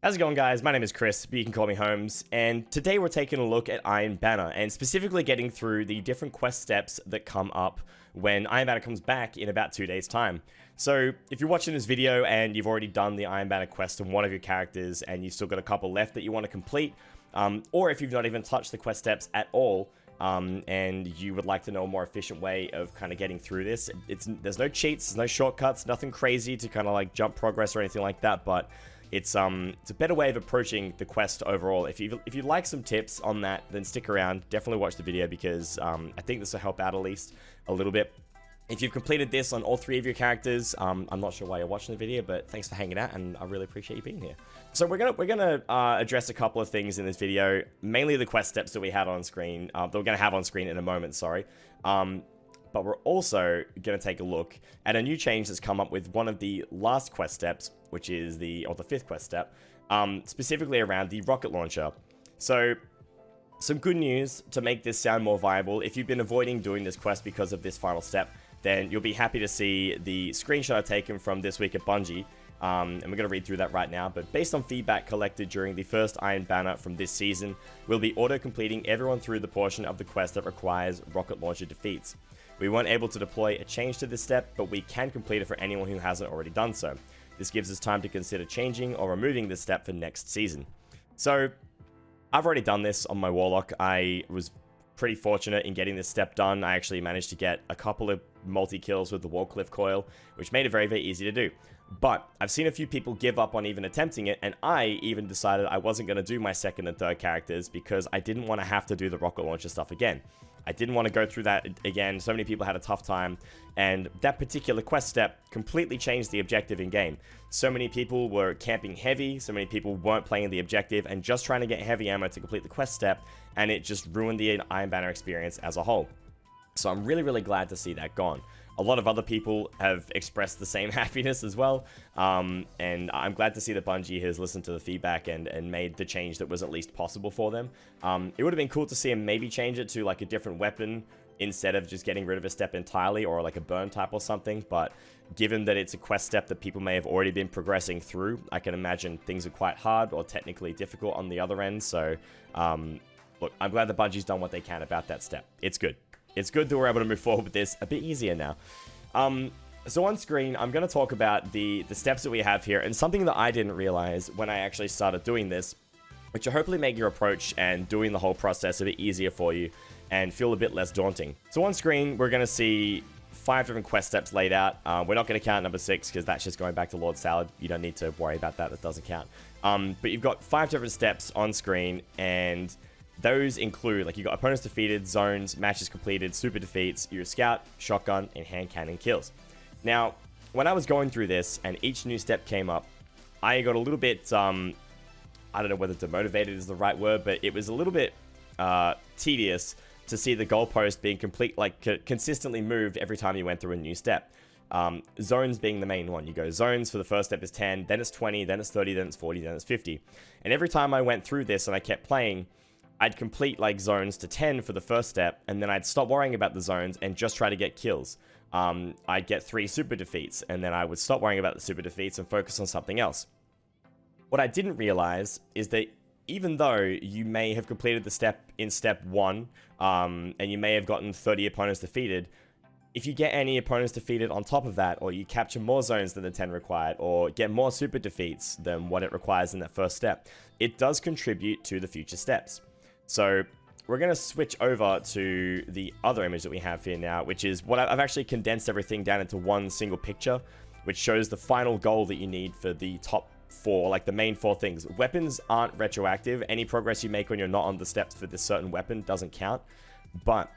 How's it going, guys? My name is Chris, but you can call me Holmes, and today we're taking a look at Iron Banner, and specifically getting through the different quest steps that come up when Iron Banner comes back in about 2 days' time. So, if you're watching this video and you've already done the Iron Banner quest on one of your characters, and you've still got a couple left that you want to complete, or if you've not even touched the quest steps at all, and you would like to know a more efficient way of kind of getting through this, there's no cheats, there's no shortcuts, nothing crazy to kind of like jump progress or anything like that, but it's a better way of approaching the quest overall. If you like some tips on that, then stick around. Definitely watch the video because I think this will help out at least a little bit. If you've completed this on all 3 of your characters, I'm not sure why you're watching the video, but thanks for hanging out, and I really appreciate you being here. So we're gonna address a couple of things in this video, mainly the quest steps that we had on screen, that we're gonna have on screen in a moment. Sorry. But we're also going to take a look at a new change that's come up with one of the last quest steps, which is the 5th quest step, specifically around the rocket launcher. So, some good news to make this sound more viable. If you've been avoiding doing this quest because of this final step, then you'll be happy to see the screenshot I've taken from this week at Bungie. And we're going to read through that right now, but based on feedback collected during the first Iron Banner from this season, we'll be auto-completing everyone through the portion of the quest that requires rocket launcher defeats. We weren't able to deploy a change to this step, but we can complete it for anyone who hasn't already done so. This gives us time to consider changing or removing this step for next season. So, I've already done this on my Warlock. I was pretty fortunate in getting this step done. I actually managed to get a couple of multi-kills with the Wallcliff coil, which made it very, very easy to do. But I've seen a few people give up on even attempting it, and I even decided I wasn't going to do my 2nd and 3rd characters because I didn't want to have to do the rocket launcher stuff again. I didn't want to go through that again. So many people had a tough time, and that particular quest step completely changed the objective in game. So many people were camping heavy, so many people weren't playing the objective and just trying to get heavy ammo to complete the quest step, and it just ruined the Iron Banner experience as a whole. So I'm really, really glad to see that gone. A lot of other people have expressed the same happiness as well, and I'm glad to see that Bungie has listened to the feedback and made the change that was at least possible for them. It would have been cool to see them maybe change it to like a different weapon instead of just getting rid of a step entirely, or like a burn type or something, but given that it's a quest step that people may have already been progressing through, I can imagine things are quite hard or technically difficult on the other end, so look, I'm glad that Bungie's done what they can about that step. It's good. It's good that we're able to move forward with this a bit easier now. So on screen, I'm going to talk about the steps that we have here, and something that I didn't realize when I actually started doing this, which will hopefully make your approach and doing the whole process a bit easier for you and feel a bit less daunting. So on screen, we're going to see 5 different quest steps laid out. We're not going to count number 6 because that's just going back to Lord Salad. You don't need to worry about that. That doesn't count. But you've got 5 different steps on screen, and those include, like, you got opponents defeated, zones, matches completed, super defeats, your scout, shotgun, and hand cannon kills. Now, when I was going through this and each new step came up, I got a little bit, I don't know whether demotivated is the right word, but it was a little bit tedious to see the goalpost being consistently moved every time you went through a new step. Zones being the main one. You go zones for the first step is 10, then it's 20, then it's 30, then it's 40, then it's 50. And every time I went through this and I kept playing, I'd complete like zones to 10 for the first step, and then I'd stop worrying about the zones and just try to get kills. I'd get 3 super defeats, and then I would stop worrying about the super defeats and focus on something else. What I didn't realize is that even though you may have completed the step in step 1, and you may have gotten 30 opponents defeated, if you get any opponents defeated on top of that, or you capture more zones than the 10 required, or get more super defeats than what it requires in that first step, it does contribute to the future steps. So we're going to switch over to the other image that we have here now, which is what I've actually condensed everything down into one single picture, which shows the final goal that you need for the top 4, like the main 4 things. Weapons aren't retroactive. Any progress you make when you're not on the steps for this certain weapon doesn't count. But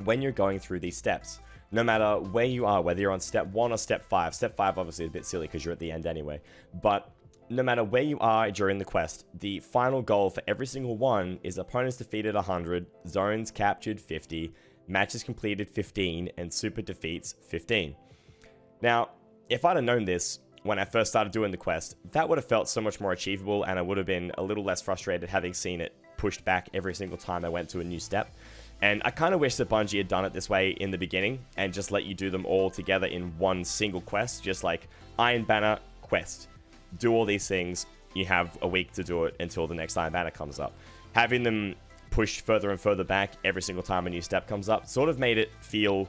when you're going through these steps, no matter where you are, whether you're on step 1 or step 5 obviously is a bit silly because you're at the end anyway, but no matter where you are during the quest, the final goal for every single one is opponents defeated 100, zones captured 50, matches completed 15, and super defeats 15. Now, if I'd have known this when I first started doing the quest, that would have felt so much more achievable, and I would have been a little less frustrated having seen it pushed back every single time I went to a new step. And I kind of wish that Bungie had done it this way in the beginning and just let you do them all together in one single quest, just like Iron Banner quest. Do all these things, you have a week to do it until the next Iron Banner comes up. Having them push further and further back every single time a new step comes up sort of made it feel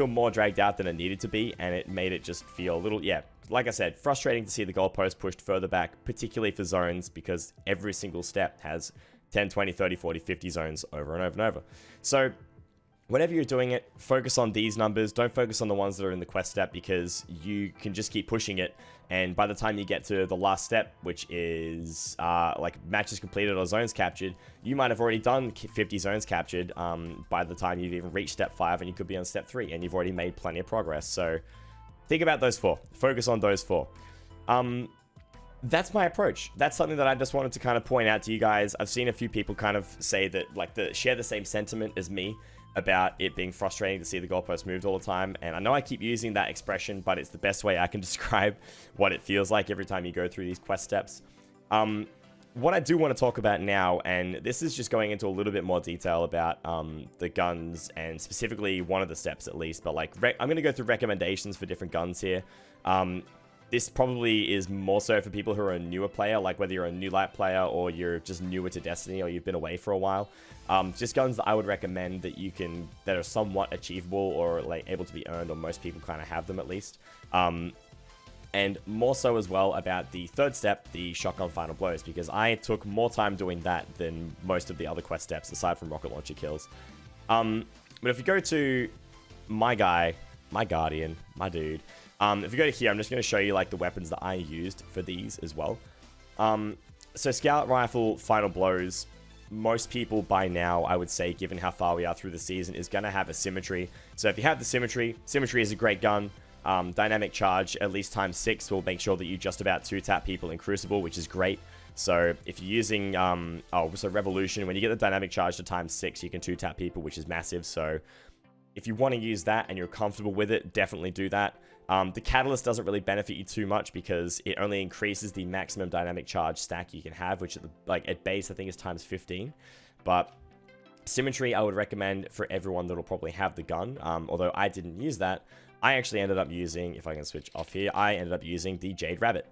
more dragged out than it needed to be, and it made it just feel a little, yeah, like I said, frustrating to see the goalpost pushed further back, particularly for zones, because every single step has 10, 20, 30, 40, 50 zones over and over and over. So whenever you're doing it, focus on these numbers. Don't focus on the ones that are in the quest step, because you can just keep pushing it. And by the time you get to the last step, which is like matches completed or zones captured, you might have already done 50 zones captured by the time you've even reached step 5, and you could be on step 3, and you've already made plenty of progress. So think about those 4. Focus on those 4. That's my approach. That's something that I just wanted to kind of point out to you guys. I've seen a few people kind of say that, like, share the same sentiment as me about it being frustrating to see the goalpost moved all the time. And I know I keep using that expression, but it's the best way I can describe what it feels like every time you go through these quest steps. What I do want to talk about now, and this is just going into a little bit more detail about the guns, and specifically one of the steps at least, but like I'm going to go through recommendations for different guns here. This probably is more so for people who are a newer player, like whether you're a new light player or you're just newer to Destiny or you've been away for a while. Just guns that I would recommend that are somewhat achievable or like able to be earned, or most people kind of have them at least. And more so as well about the third step, the shotgun final blows, because I took more time doing that than most of the other quest steps aside from rocket launcher kills. But if you go to my guy, my guardian, my dude, if you go to here, I'm just going to show you like the weapons that I used for these as well. So Scout Rifle Final Blows, most people by now, I would say, given how far we are through the season, is going to have a Symmetry. So if you have the Symmetry is a great gun. Dynamic Charge, at least times 6, will make sure that you just about 2-tap people in Crucible, which is great. So if you're using, Revolution, when you get the Dynamic Charge to times 6, you can 2-tap people, which is massive. So if you want to use that and you're comfortable with it, definitely do that. The Catalyst doesn't really benefit you too much because it only increases the maximum dynamic charge stack you can have, which at base I think is times 15. But Symmetry I would recommend for everyone that'll probably have the gun. Although I didn't use that, I actually ended up using, if I can switch off here, I ended up using the Jade Rabbit.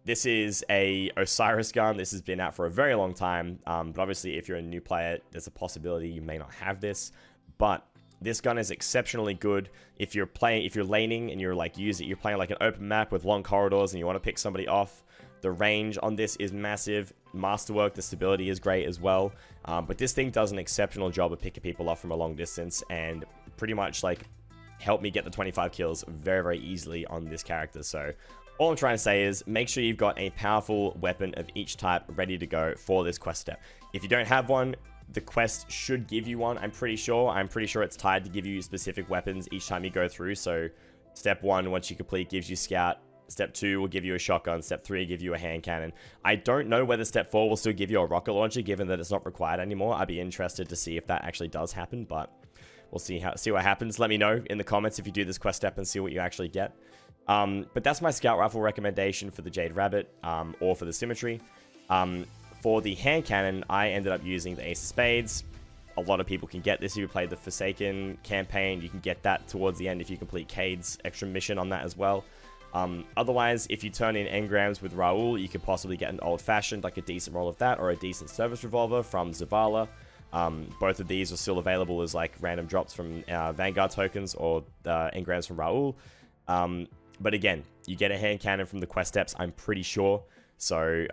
This is a Osiris gun. This has been out for a very long time. But obviously if you're a new player, there's a possibility you may not have this. But this gun is exceptionally good if you're laning and you're playing like an open map with long corridors and you want to pick somebody off. The range on this is massive. Masterwork, the stability is great as well. But this thing does an exceptional job of picking people off from a long distance and pretty much like helped me get the 25 kills very, very easily on this character. So all I'm trying to say is make sure you've got a powerful weapon of each type ready to go for this quest step. If you don't have one, the quest should give you one, I'm pretty sure. I'm pretty sure it's tied to give you specific weapons each time you go through. So step 1, once you complete, gives you Scout. Step 2 will give you a shotgun. Step 3 will give you a hand cannon. I don't know whether step 4 will still give you a rocket launcher, given that it's not required anymore. I'd be interested to see if that actually does happen, but we'll see what happens. Let me know in the comments if you do this quest step and see what you actually get. But that's my Scout Rifle recommendation for the Jade Rabbit, or for the Symmetry. For the hand cannon, I ended up using the Ace of Spades. A lot of people can get this if you play the Forsaken campaign. You can get that towards the end if you complete Cade's extra mission on that as well. Otherwise, if you turn in engrams with Raoul, you could possibly get an old-fashioned, like a decent roll of that, or a decent service revolver from Zavala. Both of these are still available as like random drops from Vanguard tokens or engrams from Raoul. But again, you get a hand cannon from the quest steps, I'm pretty sure. So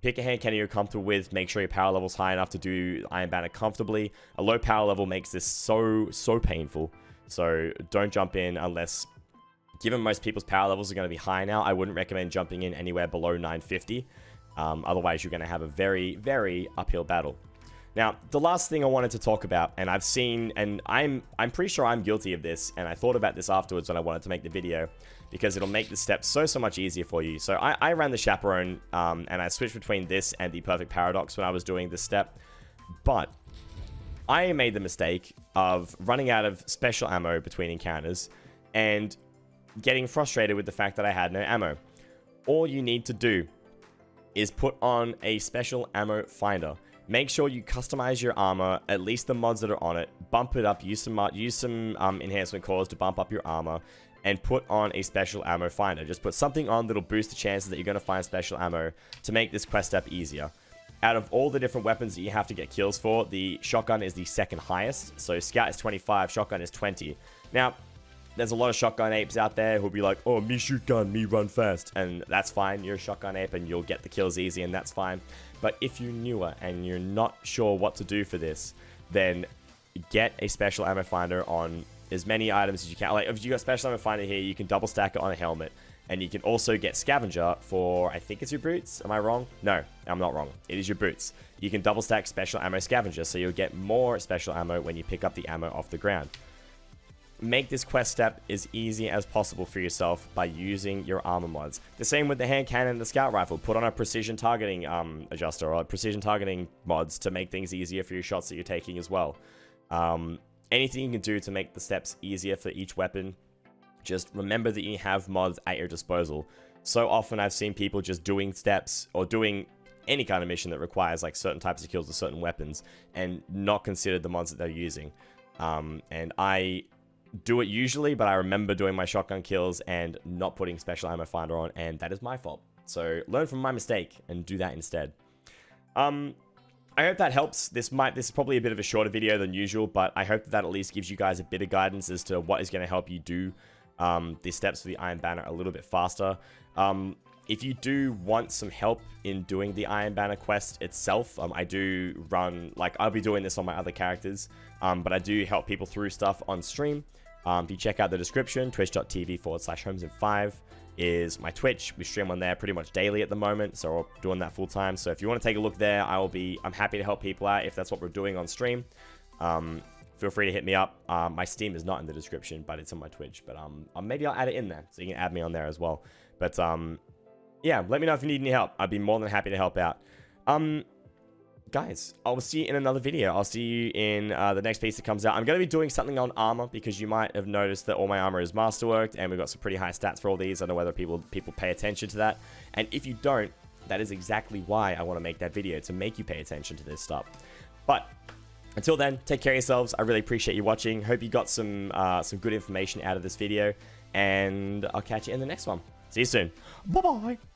pick a hand cannon you're comfortable with. Make sure your power level's high enough to do Iron Banner comfortably. A low power level makes this so painful. So don't jump in unless, given most people's power levels are going to be high now, I wouldn't recommend jumping in anywhere below 950. Otherwise, you're going to have a very, very uphill battle. Now, the last thing I wanted to talk about, and I've seen, and I'm pretty sure I'm guilty of this, and I thought about this afterwards when I wanted to make the video, because it'll make the steps so much easier for you. So I ran the Chaperone, and I switched between this and the Perfect Paradox when I was doing this step, but I made the mistake of running out of special ammo between encounters, and getting frustrated with the fact that I had no ammo. All you need to do is put on a special ammo finder. Make sure you customize your armor, at least the mods that are on it, bump it up, use some enhancement cores to bump up your armor, and put on a special ammo finder. Just put something on that'll boost the chances that you're going to find special ammo to make this quest step easier. Out of all the different weapons that you have to get kills for, the shotgun is the second highest. So Scout is 25, shotgun is 20. Now, there's a lot of shotgun apes out there who'll be like, oh, me shoot gun, me run fast. And that's fine. You're a shotgun ape and you'll get the kills easy and that's fine. But if you're newer and you're not sure what to do for this, then get a special ammo finder on as many items as you can. Like, if you got special ammo finder here, you can double stack it on a helmet. And you can also get scavenger for, I think it's your boots. Am I wrong? No, I'm not wrong. It is your boots. You can double stack special ammo scavenger, so you'll get more special ammo when you pick up the ammo off the ground. Make this quest step as easy as possible for yourself by using your armor mods. The same with the hand cannon and the scout rifle. Put on a precision targeting adjuster or precision targeting mods to make things easier for your shots that you're taking as well. Anything you can do to make the steps easier for each weapon. Just remember that you have mods at your disposal. So often I've seen people just doing steps or doing any kind of mission that requires like certain types of kills with certain weapons and not considered the mods that they're using. And I do it usually, but I remember doing my shotgun kills and not putting special ammo finder on, and that is my fault. So learn from my mistake and do that instead. I hope that helps. This is probably a bit of a shorter video than usual, but I hope that at least gives you guys a bit of guidance as to what is going to help you do the steps for the Iron Banner a little bit faster. If you do want some help in doing the Iron Banner quest itself, I do run, like, I'll be doing this on my other characters, but I do help people through stuff on stream. If you check out the description, twitch.tv/HomesIn5 is my Twitch. We stream on there pretty much daily at the moment, so we're doing that full time. So if you want to take a look there, I'm happy to help people out if that's what we're doing on stream. Feel free to hit me up. My Steam is not in the description, but it's on my Twitch. But maybe I'll add it in there, so you can add me on there as well. But yeah, let me know if you need any help. I'd be more than happy to help out. Guys, I'll see you in another video. I'll see you in the next piece that comes out. I'm going to be doing something on armor, because you might have noticed that all my armor is masterworked, and we've got some pretty high stats for all these. I don't know whether people pay attention to that. And if you don't, that is exactly why I want to make that video, to make you pay attention to this stuff. But until then, take care of yourselves. I really appreciate you watching. Hope you got some good information out of this video, and I'll catch you in the next one. See you soon. Bye-bye.